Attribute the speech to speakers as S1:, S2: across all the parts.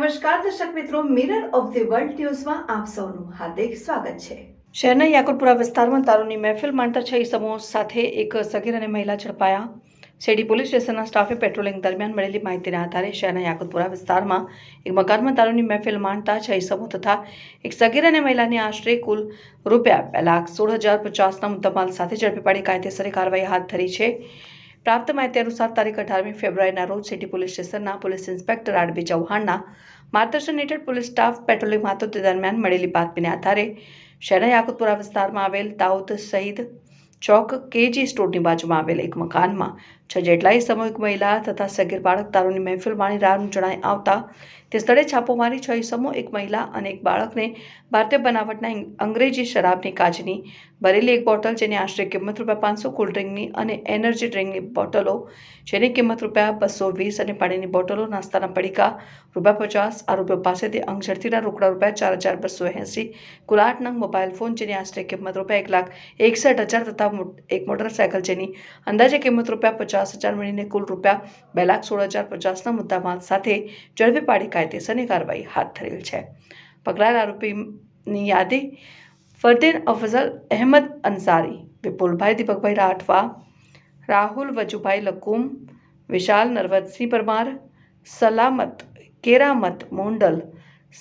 S1: નમસ્કાર દર્શક મિત્રો, મિરર ઓફ ધ વર્લ્ડ ન્યૂઝમાં આપ સૌનું હાર્દિક સ્વાગત છે। શહેરના યાકુતપુરા વિસ્તારમાં દારૂની મહેફિલ માણતા 6 ઇસમો સાથે એક સગીર અને મહિલા ઝડપાયા। શેરડી પોલીસ સ્ટેશનના સ્ટાફે પેટ્રોલિંગ દરમિયાન મળેલી માહિતીના આધારે શહેરના યાકુતપુરા વિસ્તારમાં એક મકાનમાં દારૂની મહેફિલ માણતા 6 ઇસમો તથા એક સગીર અને મહિલાને આશરે કુલ ₹2,16,050ના મુદ્દામાલ સાથે ઝડપી પાડી કાયદેસરની કાર્યવાહી હાથ ધરી છે। प्राप्त माहिती अनुसार तारीख 18 फेब्रुआरी रोज city police station police inspector RB Chauhan मार्गदर्शन हेठળ पुलिस स्टाफ पेट्रोलिंग मातो ते दरमियान મળેલી બાતમીને આધારે શહેરના યાકુતપુરા વિસ્તારમાં આવેલ દાઉદ શહીદ ચોક કેજી સ્ટોરની બાજુમાં આવેલ એક મકાનમાં 6 જેટલા ઇસમો મહિલા તથા સગીર બાળક દારૂની મહેફિલ માણી રાનું જણાઈ આવતા તે સ્થળે છાપો મારી 6 ઇસમો એક મહિલા અને એક બાળકને ભારતીય બનાવટના અંગ્રેજી શરાબની કાચની ભરેલી એક બોટલ જેની આશરે કિંમત ₹500 કોલ્ડ ડ્રિંકની અને એનર્જી ડ્રિંકની બોટલો જેની કિંમત ₹220 અને પાણીની બોટલો નાસ્તાના પડીકા ₹50 આરોપીઓ પાસેથી અંગઝડતીના રોકડા ₹4,280 કુલ 8 નંગ મોબાઈલ ફોન જેની આશરે કિંમત ₹1,61,000 તથા એક મોટરસાયકલ જેની અંદાજે કિંમત ₹50,000 મળીને કુલ ₹2,16,050ના મુદ્દામાલ સાથે ઝડપી પાડી કાયદેસરની કાર્યવાહી હાથ ધરેલ છે। પકડાયેલ આરોપીની યાદી ફરદીન અફઝલ અહેમદ અંસારી, વિપુલભાઈ દીપકભાઈ રાઠવા, રાહુલ વજુભાઈ લકુમ, વિશાલ નરવતસિંહ પરમાર, સલામત કેરામત મોંડલ,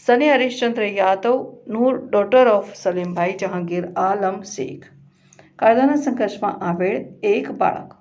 S1: સની હરીશચંદ્ર યાદવ, નૂર ડોટર ઓફ સલીમભાઈ જહાંગીર આલમ શેખ। કાયદાના સંઘર્ષમાં આવેલ એક બાળક